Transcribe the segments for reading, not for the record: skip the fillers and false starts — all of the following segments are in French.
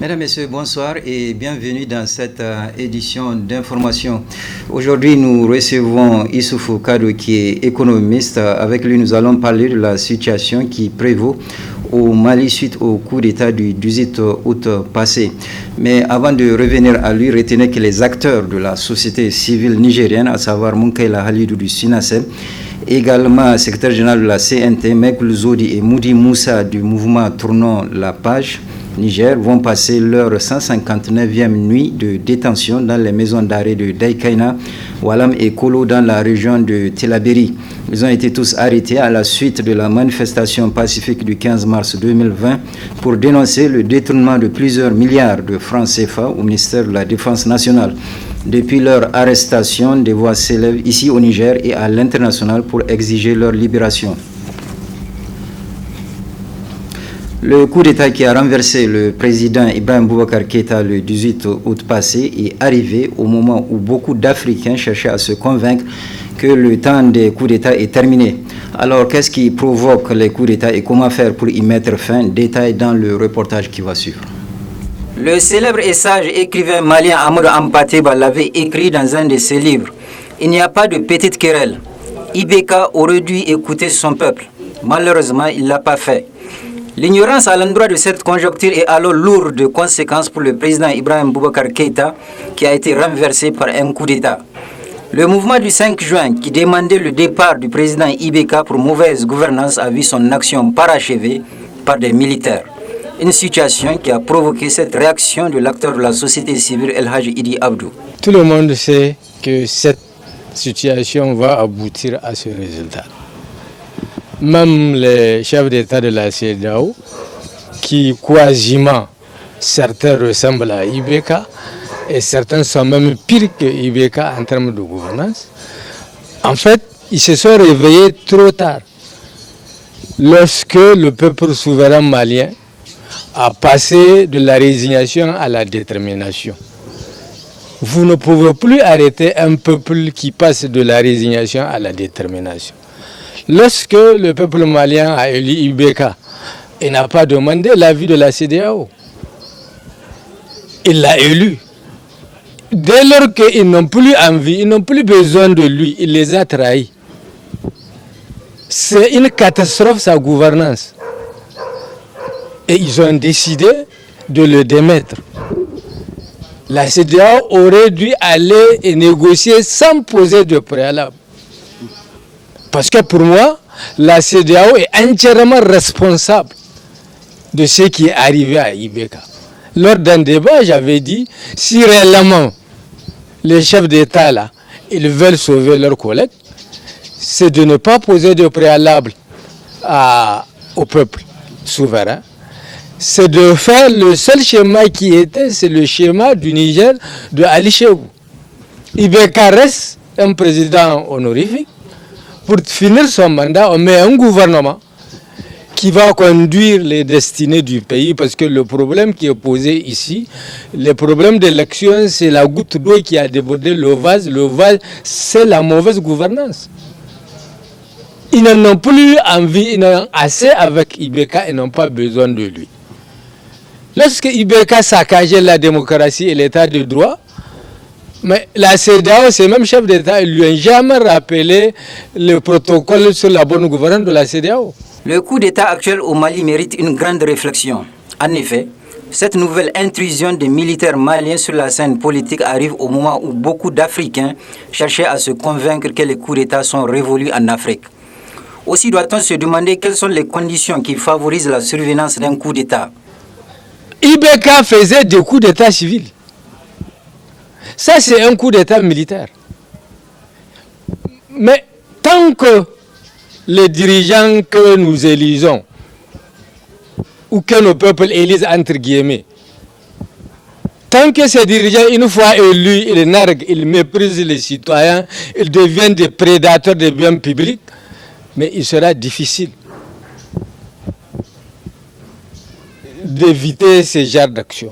Mesdames, Messieurs, bonsoir et bienvenue dans cette édition d'information. Aujourd'hui, nous recevons Issoufou Kadou qui est économiste. Avec lui, nous allons parler de la situation qui prévaut au Mali suite au coup d'État du 18 août passé. Mais avant de revenir à lui, retenez que les acteurs de la société civile nigérienne, à savoir Munkaila Halidou du SINASEB, également secrétaire général de la CNT, Mekul Zodi et Moudi Moussa du mouvement Tournons la page Niger, vont passer leur 159e nuit de détention dans les maisons d'arrêt de Daïkaina, Walam et Kolo dans la région de Telaberi. Ils ont été tous arrêtés à la suite de la manifestation pacifique du 15 mars 2020 pour dénoncer le détournement de plusieurs milliards de francs CFA au ministère de la Défense nationale. Depuis leur arrestation, des voix s'élèvent ici au Niger et à l'international pour exiger leur libération. Le coup d'État qui a renversé le président Ibrahim Boubacar Keïta le 18 août passé est arrivé au moment où beaucoup d'Africains cherchaient à se convaincre que le temps des coups d'État est terminé. Alors, qu'est-ce qui provoque les coups d'État et comment faire pour y mettre fin? Détail dans le reportage qui va suivre. Le célèbre et sage écrivain malien Amadou Hampâté-Bâ l'avait écrit dans un de ses livres. Il n'y a pas de petite querelle. Ibeka aurait dû écouter son peuple. Malheureusement, il ne l'a pas fait. L'ignorance à l'endroit de cette conjoncture est alors lourde de conséquences pour le président Ibrahim Boubacar Keïta qui a été renversé par un coup d'État. Le mouvement du 5 juin qui demandait le départ du président Ibeka pour mauvaise gouvernance a vu son action parachevée par des militaires. Une situation qui a provoqué cette réaction de l'acteur de la société civile El Hadji Idi Abdou. Tout le monde sait que cette situation va aboutir à ce résultat. Même les chefs d'État de la CEDEAO, qui quasiment certains ressemblent à Ibeka et certains sont même pires que Ibeka en termes de gouvernance, en fait, ils se sont réveillés trop tard. Lorsque le peuple souverain malien a passé de la résignation à la détermination. Vous ne pouvez plus arrêter un peuple qui passe de la résignation à la détermination. Lorsque le peuple malien a élu Ibeka, il n'a pas demandé l'avis de la CEDEAO. Il l'a élu. Dès lors qu'ils n'ont plus envie, ils n'ont plus besoin de lui, il les a trahis. C'est une catastrophe sa gouvernance. Et ils ont décidé de le démettre. La CEDEAO aurait dû aller et négocier sans poser de préalable. Parce que pour moi, la CEDEAO est entièrement responsable de ce qui est arrivé à Ibeka. Lors d'un débat, j'avais dit, si réellement les chefs d'État là, ils veulent sauver leurs collègues, c'est de ne pas poser de préalable au peuple souverain. C'est de faire le seul schéma qui était, c'est le schéma du Niger de Ali Chebou. Ibeka reste un président honorifique. Pour finir son mandat, on met un gouvernement qui va conduire les destinées du pays parce que le problème qui est posé ici, le problème d'élection, c'est la goutte d'eau qui a débordé le vase. Le vase, c'est la mauvaise gouvernance. Ils n'en ont plus envie, ils en ont assez avec Ibeka, ils n'ont pas besoin de lui. Lorsque Ibeka saccageait la démocratie et l'état de droit, mais la CEDEAO, ces mêmes chefs d'État, ils ne lui ont jamais rappelé le protocole sur la bonne gouvernance de la CEDEAO. Le coup d'État actuel au Mali mérite une grande réflexion. En effet, cette nouvelle intrusion des militaires maliens sur la scène politique arrive au moment où beaucoup d'Africains cherchaient à se convaincre que les coups d'État sont révolus en Afrique. Aussi doit-on se demander quelles sont les conditions qui favorisent la survenance d'un coup d'État. Ibeka faisait des coups d'État civils. Ça, c'est un coup d'État militaire. Mais tant que les dirigeants que nous élisons, ou que nos peuples élisent entre guillemets, tant que ces dirigeants, une fois élus, ils narguent, ils méprisent les citoyens, ils deviennent des prédateurs des biens publics, mais il sera difficile d'éviter ce genre d'action.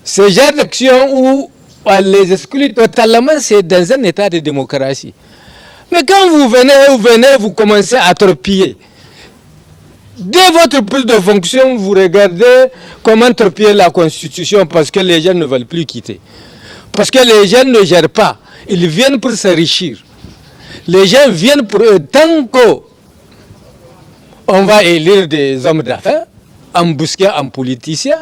Ce genre d'action où on les exclut totalement, c'est dans un état de démocratie. Mais quand vous venez, vous commencez à torpiller. dès votre prise de fonction, vous regardez comment torpiller la Constitution parce que les gens ne veulent plus quitter. Parce que les gens ne gèrent pas. Ils viennent pour s'enrichir. Les gens viennent pour eux. Tant qu'on va élire des hommes d'affaires, embusquer un politicien,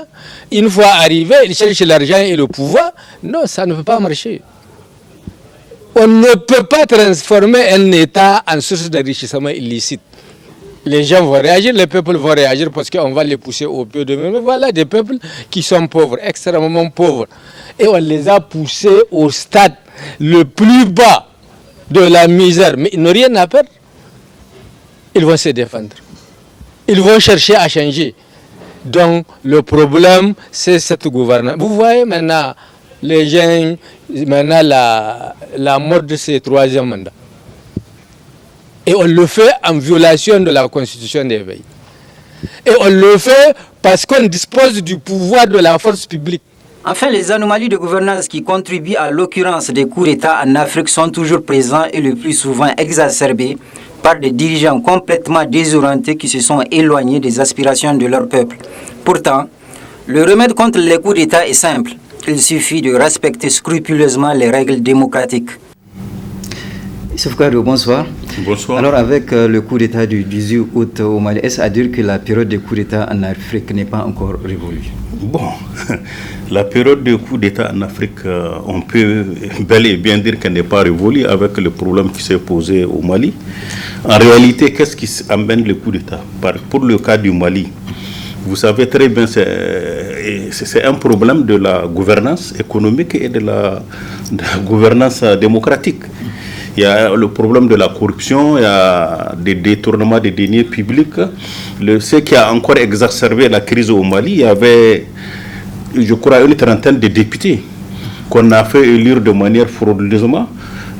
une fois arrivé, ils cherchent l'argent et le pouvoir. Non, ça ne peut pas marcher. On ne peut pas transformer un État en source d'enrichissement illicite. Les gens vont réagir, les peuples vont réagir parce qu'on va les pousser au pied de même. Voilà des peuples qui sont pauvres, extrêmement pauvres. Et on les a poussés au stade le plus bas de la misère. Mais ils n'ont rien à perdre. Ils vont se défendre. Ils vont chercher à changer. Donc le problème, c'est cette gouvernance. Vous voyez maintenant, les gens, maintenant la mode, c'est le 3e mandat. Et on le fait en violation de la Constitution des pays. Et on le fait parce qu'on dispose du pouvoir de la force publique. Enfin, les anomalies de gouvernance qui contribuent à l'occurrence des coups d'État en Afrique sont toujours présents et le plus souvent exacerbés par des dirigeants complètement désorientés qui se sont éloignés des aspirations de leur peuple. Pourtant, le remède contre les coups d'État est simple. Il suffit de respecter scrupuleusement les règles démocratiques. Issuf Kado, bonsoir. Bonsoir. Alors, avec le coup d'État du 18 août au Mali, est-ce à dire que la période de coup d'État en Afrique n'est pas encore révolue? Bon, la période de coup d'État en Afrique, on peut bel et bien dire qu'elle n'est pas révolue avec le problème qui s'est posé au Mali. En réalité, qu'est-ce qui amène le coup d'État? Pour le cas du Mali, vous savez très bien, c'est un problème de la gouvernance économique et de la gouvernance démocratique. Il y a le problème de la corruption, il y a des détournements des deniers publics. Ce qui a encore exacerbé la crise au Mali, il y avait, je crois, une trentaine de députés qu'on a fait élire de manière frauduleusement.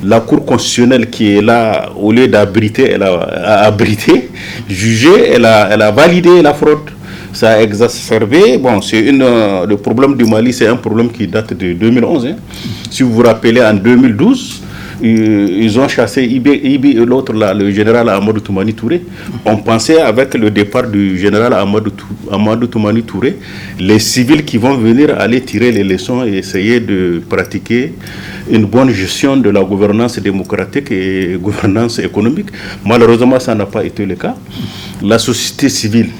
La Cour constitutionnelle qui est là, au lieu d'abriter, elle a abrité, jugé, elle a validé la fraude. Ça a exacerbé. Bon, le problème du Mali, c'est un problème qui date de 2011. Hein. Si vous vous rappelez, en 2012, ils ont chassé Ibi et l'autre, le général Amadou Toumani Touré. On pensait avec le départ du général Amadou Toumani Touré, les civils qui vont venir aller tirer les leçons et essayer de pratiquer une bonne gestion de la gouvernance démocratique et gouvernance économique. Malheureusement, ça n'a pas été le cas. La société civile,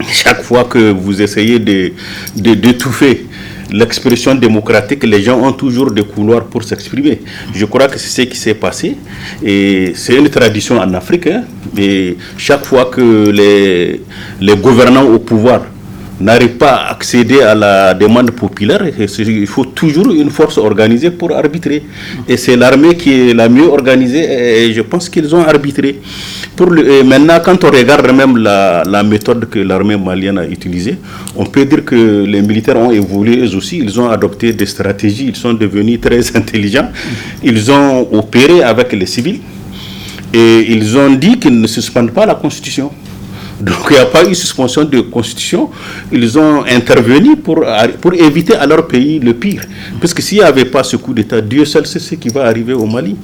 chaque fois que vous essayez d'étouffer l'expression démocratique, les gens ont toujours des couloirs pour s'exprimer. Je crois que c'est ce qui s'est passé. Et c'est une tradition en Afrique. Hein. Et chaque fois que les gouvernants au pouvoir n'arrivent pas à accéder à la demande populaire, il faut toujours une force organisée pour arbitrer. Et c'est l'armée qui est la mieux organisée et je pense qu'ils ont arbitré. Maintenant, quand on regarde même la méthode que l'armée malienne a utilisée, on peut dire que les militaires ont évolué eux aussi, ils ont adopté des stratégies, ils sont devenus très intelligents, ils ont opéré avec les civils et ils ont dit qu'ils ne suspendent pas la Constitution. Donc il n'y a pas eu suspension de constitution. Ils ont intervenu pour éviter à leur pays le pire. Parce que s'il n'y avait pas ce coup d'État, Dieu seul sait ce qui va arriver au Mali.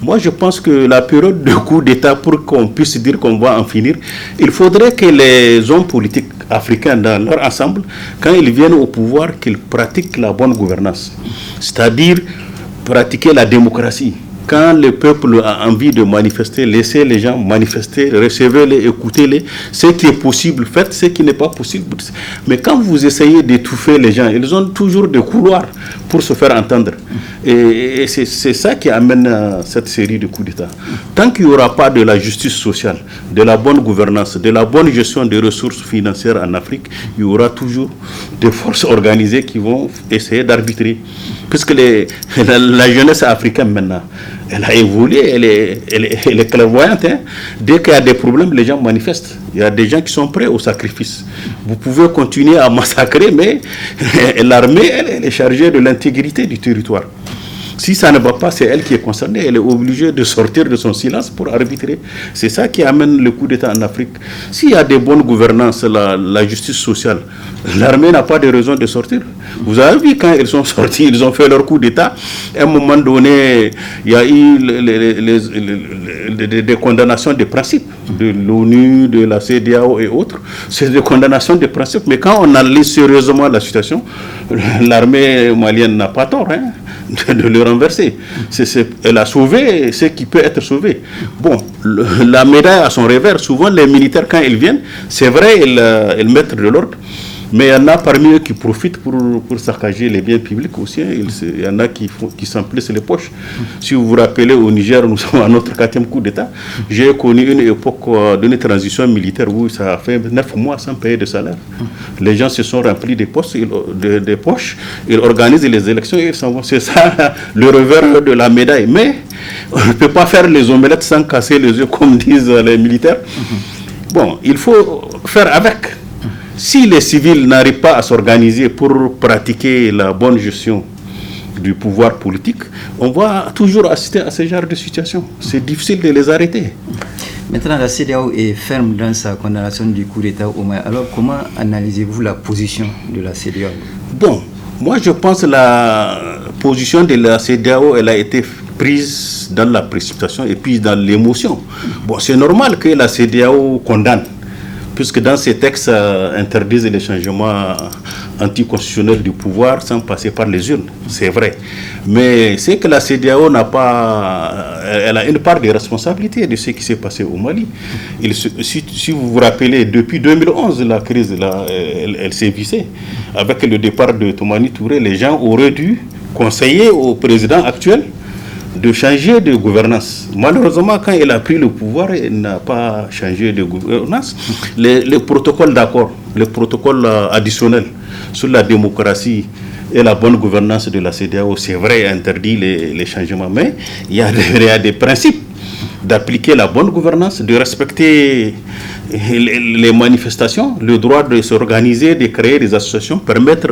Moi je pense que la période de coup d'État, pour qu'on puisse dire qu'on va en finir, il faudrait que les hommes politiques africains dans leur ensemble, quand ils viennent au pouvoir, qu'ils pratiquent la bonne gouvernance. C'est-à-dire pratiquer la démocratie. Quand le peuple a envie de manifester, laissez les gens manifester, recevez-les, écoutez-les. Ce qui est possible, faites ce qui n'est pas possible. Mais quand vous essayez d'étouffer les gens, ils ont toujours des couloirs pour se faire entendre. Et c'est ça qui amène cette série de coups d'État. Tant qu'il n'y aura pas de la justice sociale, de la bonne gouvernance, de la bonne gestion des ressources financières en Afrique, il y aura toujours des forces organisées qui vont essayer d'arbitrer. Puisque la jeunesse africaine maintenant, elle a évolué, elle est clairvoyante. Hein. Dès qu'il y a des problèmes, les gens manifestent. Il y a des gens qui sont prêts au sacrifice. Vous pouvez continuer à massacrer, mais l'armée, elle est chargée de l'intégrité du territoire. Si ça ne va pas, c'est elle qui est concernée. Elle est obligée de sortir de son silence pour arbitrer. C'est ça qui amène le coup d'État en Afrique. S'il y a des bonnes gouvernances, la justice sociale, l'armée n'a pas de raison de sortir. Vous avez vu quand ils sont sortis, ils ont fait leur coup d'État. À un moment donné, il y a eu des condamnations de principe de l'ONU, de la CEDEAO et autres. C'est des condamnations de principe. Mais quand on analyse sérieusement la situation, l'armée malienne n'a pas tort de le renverser. Elle a sauvé ce qui peut être sauvé. Bon, la médaille à son revers, souvent les militaires, quand ils viennent, c'est vrai, ils mettent de l'ordre. Mais il y en a parmi eux qui profitent pour saccager les biens publics aussi. Il y en a qui s'emplissent les poches. Si vous vous rappelez, au Niger, nous sommes à notre 4e coup d'État. J'ai connu une époque d'une transition militaire où ça a fait 9 mois sans payer de salaire. Les gens se sont remplis des poches, ils organisent les élections et ils s'en vont. C'est ça le revers de la médaille. Mais on ne peut pas faire les omelettes sans casser les yeux, comme disent les militaires. Bon, il faut faire avec. Si les civils n'arrivent pas à s'organiser pour pratiquer la bonne gestion du pouvoir politique, on va toujours assister à ce genre de situation. C'est difficile de les arrêter. Maintenant, la CEDEAO est ferme dans sa condamnation du coup d'État au Mali. Alors, comment analysez-vous la position de la CEDEAO? Bon, moi je pense que la position de la CEDEAO, elle a été prise dans la précipitation et puis dans l'émotion. Bon, c'est normal que la CEDEAO condamne, puisque dans ces textes interdisent les changements anticonstitutionnels du pouvoir sans passer par les urnes. C'est vrai. Mais c'est que la CEDEAO elle a une part de responsabilité de ce qui s'est passé au Mali. Si vous vous rappelez, depuis 2011, la crise, elle s'est vissée. Avec le départ de Toumani Touré, les gens auraient dû conseiller au président actuel de changer de gouvernance. Malheureusement, quand il a pris le pouvoir, il n'a pas changé de gouvernance. Les protocoles d'accord, les protocoles additionnels sur la démocratie et la bonne gouvernance de la CEDEAO, c'est vrai, interdit les changements. Mais il y a des principes d'appliquer la bonne gouvernance, de respecter les manifestations, le droit de s'organiser, de créer des associations, permettre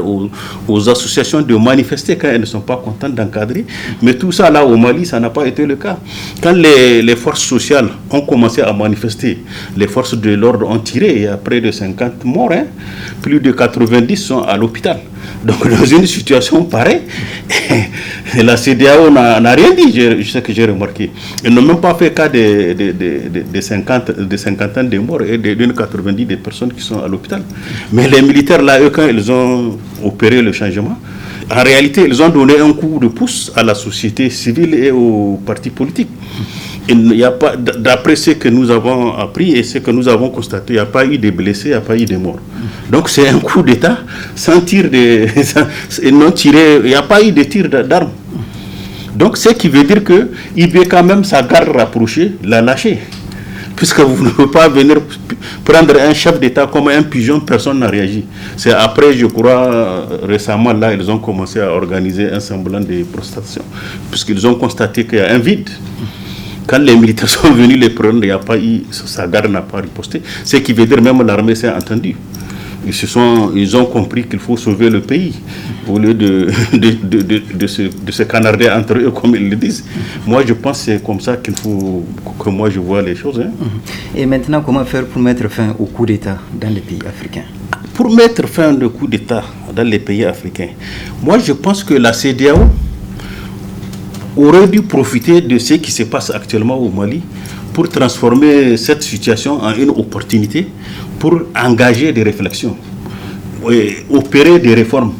aux associations de manifester quand elles ne sont pas contentes d'encadrer. Mais tout ça, là, au Mali, ça n'a pas été le cas. Quand les forces sociales ont commencé à manifester, les forces de l'ordre ont tiré, il y a près de 50 morts, plus de 90 sont à l'hôpital. Donc, dans une situation pareille, la CEDEAO n'a rien dit, ce que j'ai remarqué. Ils n'ont même pas fait cas de 50 ans de morts et d'une 90 des personnes qui sont à l'hôpital. Mais les militaires, là, eux, quand ils ont opéré le changement, en réalité, ils ont donné un coup de pouce à la société civile et aux partis politiques. Il n'y a pas, d'après ce que nous avons appris et ce que nous avons constaté, il n'y a pas eu de blessés, il n'y a pas eu de morts. Donc c'est un coup d'État sans tir non tiré, il n'y a pas eu de tir d'armes. Donc ce qui veut dire que Ibeka, même sa garde rapprochée, l'a lâché. Puisque vous ne pouvez pas venir prendre un chef d'État comme un pigeon, personne n'a réagi. C'est après, je crois, récemment, là, ils ont commencé à organiser un semblant de protestation, puisqu'ils ont constaté qu'il y a un vide. Quand les militaires sont venus les prendre, il n'y a pas eu, sa garde n'a pas riposté. Ce qui veut dire même l'armée s'est entendue. Ils ont compris qu'il faut sauver le pays au lieu de se canarder entre eux comme ils le disent. Moi je pense que c'est comme ça que moi je vois les choses. Et maintenant, comment faire pour mettre fin au coup d'État dans les pays africains? Pour mettre fin au coup d'État dans les pays africains, moi je pense que la CEDEAO aurait dû profiter de ce qui se passe actuellement au Mali pour transformer cette situation en une opportunité pour engager des réflexions, opérer des réformes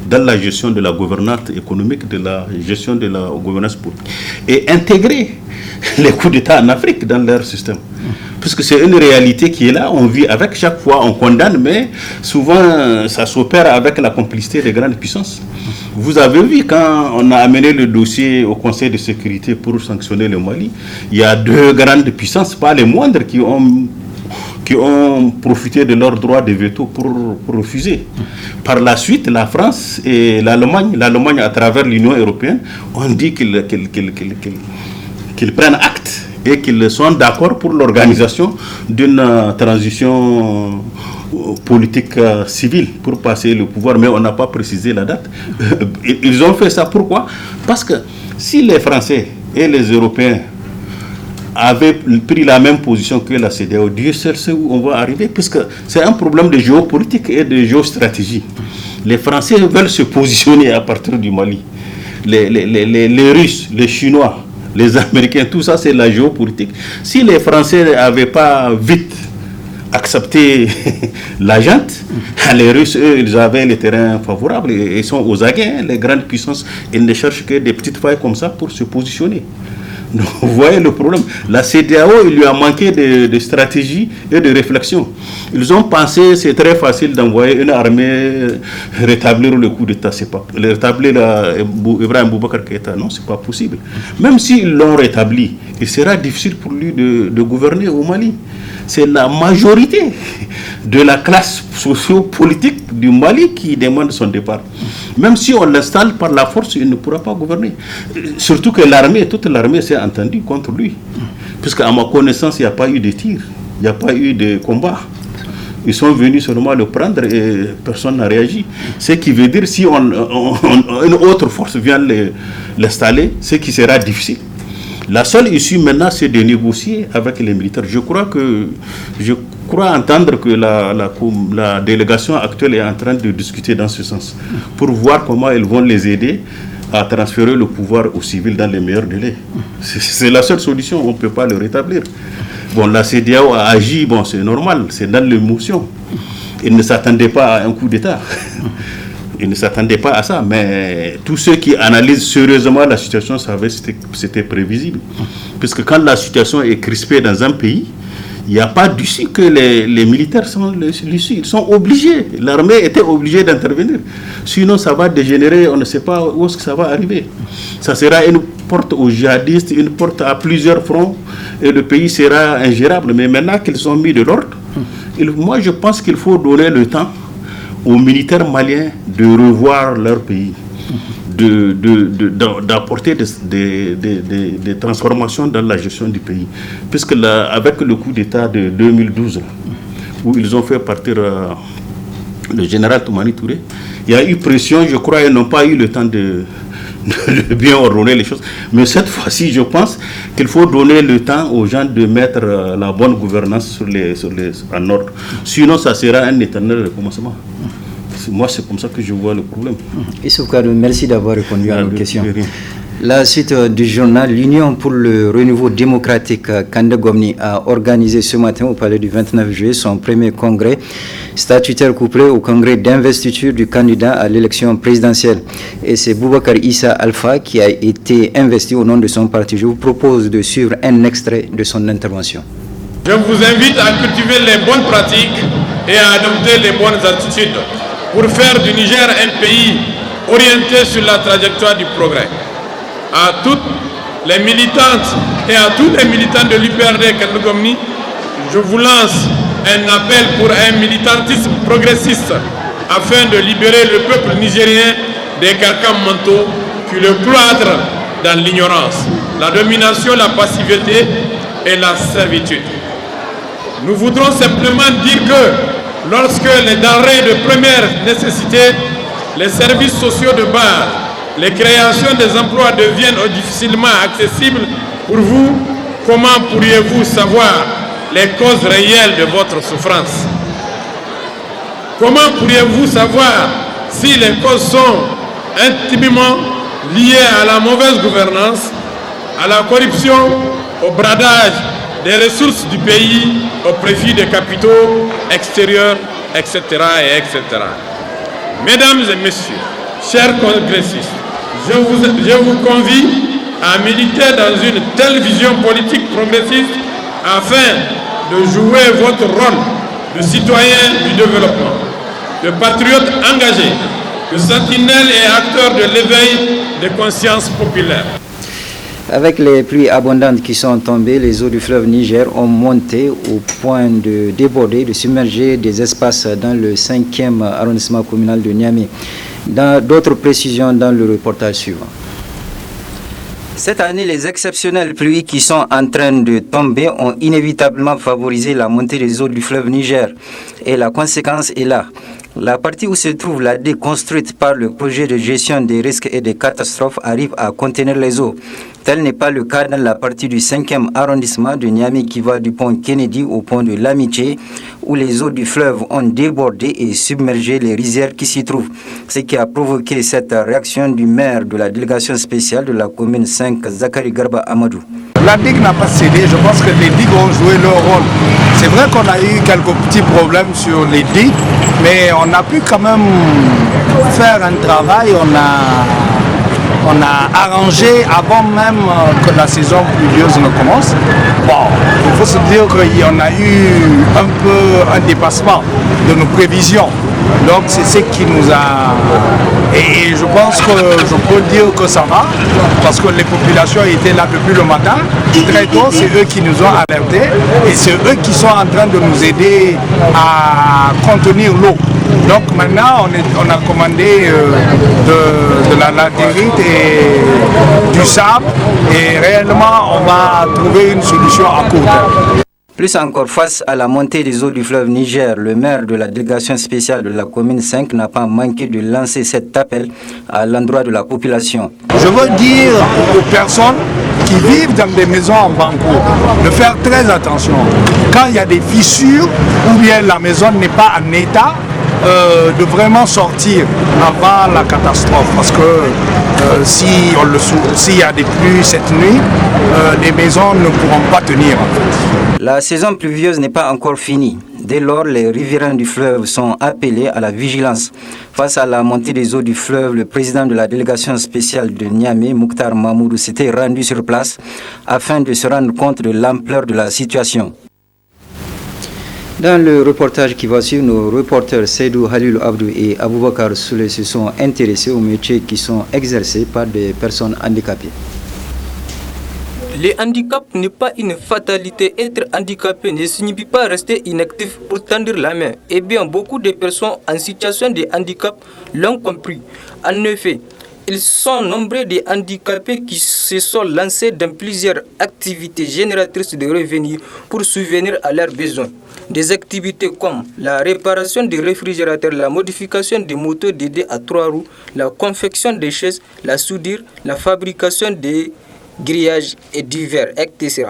dans la gestion de la gouvernance économique, de la gestion de la gouvernance politique, et intégrer les coups d'État en Afrique dans leur système. Puisque c'est une réalité qui est là, on vit avec, chaque fois on condamne, mais souvent ça s'opère avec la complicité des grandes puissances. Vous avez vu quand on a amené le dossier au Conseil de sécurité pour sanctionner le Mali, il y a deux grandes puissances, pas les moindres, qui ont profité de leur droit de veto pour refuser. Par la suite, la France et l'Allemagne à travers l'Union européenne, ont dit qu'ils prennent acte et qu'ils sont d'accord pour l'organisation d'une transition politique civile pour passer le pouvoir, mais on n'a pas précisé la date. Ils ont fait ça pourquoi? Parce que Si les Français et les Européens avaient pris la même position que la CEDEAO, Dieu seul sait où on va arriver, puisque c'est un problème de géopolitique et de géostratégie. Les Français veulent se positionner à partir du Mali. Les Russes, les Chinois, les Américains, tout ça c'est la géopolitique. Si les Français n'avaient pas vite accepté la junte, les Russes, eux, ils avaient les terrains favorables, ils sont aux aguets, les grandes puissances, ils ne cherchent que des petites failles comme ça pour se positionner. Donc, vous voyez le problème. La CEDEAO, il lui a manqué de stratégie et de réflexion. Ils ont pensé c'est très facile d'envoyer une armée rétablir le coup d'État. C'est pas rétablir Ibrahim Boubacar Keïta. Non, c'est pas possible. Même s'ils l'ont rétabli, il sera difficile pour lui de gouverner au Mali. C'est la majorité de la classe socio-politique du Mali qui demande son départ. Même si on l'installe par la force, il ne pourra pas gouverner. Surtout que l'armée, toute l'armée s'est entendue contre lui. Puisqu'à ma connaissance, il n'y a pas eu de tir, il n'y a pas eu de combat. Ils sont venus seulement le prendre et personne n'a réagi. Ce qui veut dire si une autre force vient l'installer, ce qui sera difficile. La seule issue maintenant, c'est de négocier avec les militaires. Je crois entendre que la délégation actuelle est en train de discuter dans ce sens, pour voir comment ils vont les aider à transférer le pouvoir aux civils dans les meilleurs délais. C'est la seule solution, on ne peut pas le rétablir. Bon, la CEDEAO a agi, bon, c'est normal, c'est dans l'émotion. Ils ne s'attendaient pas à un coup d'État. Ils ne s'attendaient pas à ça, mais tous ceux qui analysent sérieusement la situation savaient que c'était prévisible. Puisque quand la situation est crispée dans un pays, il n'y a pas d'issue que les militaires sont l'issue. Ils sont obligés. L'armée était obligée d'intervenir. Sinon, ça va dégénérer. On ne sait pas où est-ce que ça va arriver. Ça sera une porte aux djihadistes, une porte à plusieurs fronts, et le pays sera ingérable. Mais maintenant qu'ils ont mis de l'ordre, moi je pense qu'il faut donner le temps aux militaires maliens de revoir leur pays, d'apporter des transformations dans la gestion du pays. Puisque avec le coup d'État de 2012, où ils ont fait partir le général Toumani Touré, il y a eu pression, je crois, ils n'ont pas eu le temps de bien ordonner les choses. Mais cette fois-ci, je pense qu'il faut donner le temps aux gens de mettre la bonne gouvernance en ordre. Sinon, ça sera un éternel recommencement. Moi, c'est comme ça que je vois le problème. Issouf Kadou, merci d'avoir répondu à nos questions. La suite du journal, l'Union pour le renouveau démocratique Kanda Gomni a organisé ce matin au palais du 29 juillet son premier congrès statutaire couplé au congrès d'investiture du candidat à l'élection présidentielle. Et c'est Boubacar Issa Alpha qui a été investi au nom de son parti. Je vous propose de suivre un extrait de son intervention. Je vous invite à cultiver les bonnes pratiques et à adopter les bonnes attitudes pour faire du Niger un pays orienté sur la trajectoire du progrès. À toutes les militantes et à tous les militants de l'UPRD Kanda Gomni, je vous lance un appel pour un militantisme progressiste afin de libérer le peuple nigérien des carcans mentaux qui le cloîtrent dans l'ignorance, la domination, la passivité et la servitude. Nous voudrons simplement dire que lorsque les denrées de première nécessité, les services sociaux de base, les créations des emplois deviennent difficilement accessibles pour vous, comment pourriez-vous savoir les causes réelles de votre souffrance? Comment pourriez-vous savoir si les causes sont intimement liées à la mauvaise gouvernance, à la corruption, au bradage des ressources du pays, au profit des capitaux extérieurs, etc. etc. Mesdames et messieurs, chers congressistes, je vous convie à militer dans une telle vision politique progressiste afin de jouer votre rôle de citoyen du développement, de patriote engagé, de sentinelle et acteur de l'éveil des consciences populaires. Avec les pluies abondantes qui sont tombées, les eaux du fleuve Niger ont monté au point de déborder, de submerger des espaces dans le 5e arrondissement communal de Niamey. D'autres précisions dans le reportage suivant. Cette année, les exceptionnelles pluies qui sont en train de tomber ont inévitablement favorisé la montée des eaux du fleuve Niger. Et la conséquence est là. La partie où se trouve la DIC construite par le projet de gestion des risques et des catastrophes arrive à contenir les eaux. Tel n'est pas le cas dans la partie du 5e arrondissement de Niamey qui va du pont Kennedy au pont de l'Amitié, où les eaux du fleuve ont débordé et submergé les rizières qui s'y trouvent. Ce qui a provoqué cette réaction du maire de la délégation spéciale de la commune 5, Zakari Garba Amadou. La DIC n'a pas cédé, je pense que les digues ont joué leur rôle. C'est vrai qu'on a eu quelques petits problèmes sur les digues, mais on a pu quand même faire un travail, on a arrangé avant même que la saison pluvieuse ne commence. Bon, il faut se dire qu'on a eu un peu un dépassement de nos prévisions. Donc c'est ce qui nous a... Et je pense que je peux dire que ça va, parce que les populations étaient là depuis le matin. Très tôt, c'est eux qui nous ont alertés et c'est eux qui sont en train de nous aider à contenir l'eau. Donc maintenant, on a commandé de la latérite et du sable et réellement, on va trouver une solution à court terme. Plus encore, face à la montée des eaux du fleuve Niger, le maire de la délégation spéciale de la commune 5 n'a pas manqué de lancer cet appel à l'endroit de la population. Je veux dire aux personnes qui vivent dans des maisons en banco de faire très attention. Quand il y a des fissures ou bien la maison n'est pas en état, de vraiment sortir avant la catastrophe. Parce que s'il y a des pluies cette nuit, les maisons ne pourront pas tenir. En fait. La saison pluvieuse n'est pas encore finie. Dès lors, les riverains du fleuve sont appelés à la vigilance. Face à la montée des eaux du fleuve, le président de la délégation spéciale de Niamey, Mokhtar Mahmoudou, s'était rendu sur place afin de se rendre compte de l'ampleur de la situation. Dans le reportage qui va suivre, nos reporters Seydou Halil Abdou et Aboubakar Souley se sont intéressés aux métiers qui sont exercés par des personnes handicapées. Le handicap n'est pas une fatalité. Être handicapé ne signifie pas rester inactif pour tendre la main. Eh bien, beaucoup de personnes en situation de handicap l'ont compris. En effet, ils sont nombreux des handicapés qui se sont lancés dans plusieurs activités génératrices de revenus pour subvenir à leurs besoins. Des activités comme la réparation des réfrigérateurs, la modification des moteurs DD à 3 roues, la confection des chaises, la soudure, la fabrication des grillages et divers, etc.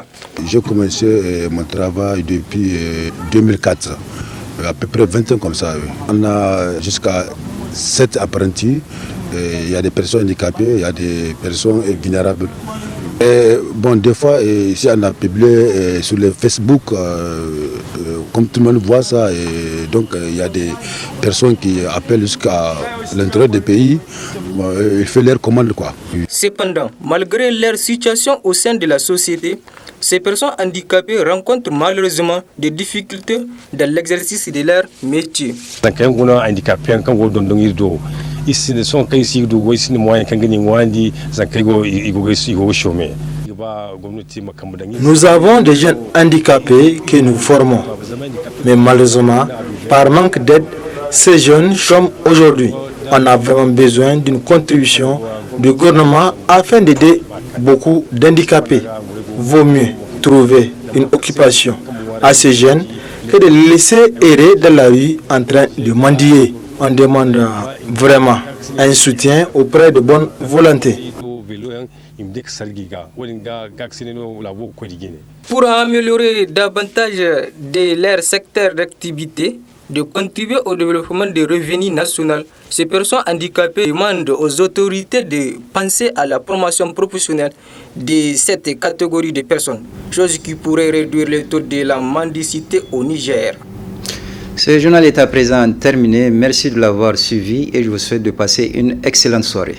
J'ai commencé mon travail depuis 2004, à peu près 20 ans comme ça. On a jusqu'à 7 apprentis. Il y a des personnes handicapées, il y a des personnes vulnérables. Et bon, des fois, ici on a publié sur le Facebook, comme tout le monde voit ça, et donc il y a des personnes qui appellent jusqu'à l'intérieur des pays, il fait leur commande quoi. Cependant, malgré leur situation au sein de la société, ces personnes handicapées rencontrent malheureusement des difficultés dans l'exercice de leur métier. Ici ne sont qu'ici du ici moyen quand gagner wandi zakaigo igo chômer. Nous avons des jeunes handicapés que nous formons, mais malheureusement, par manque d'aide, ces jeunes chôment aujourd'hui. On a vraiment besoin d'une contribution du gouvernement afin d'aider beaucoup d'handicapés. Vaut mieux trouver une occupation à ces jeunes que de les laisser errer dans la rue en train de mendier. On demande vraiment un soutien auprès de bonne volonté. Pour améliorer davantage de leur secteur d'activité, de contribuer au développement des revenus nationaux, ces personnes handicapées demandent aux autorités de penser à la promotion professionnelle de cette catégorie de personnes, chose qui pourrait réduire le taux de la mendicité au Niger. Ce journal est à présent terminé. Merci de l'avoir suivi et je vous souhaite de passer une excellente soirée.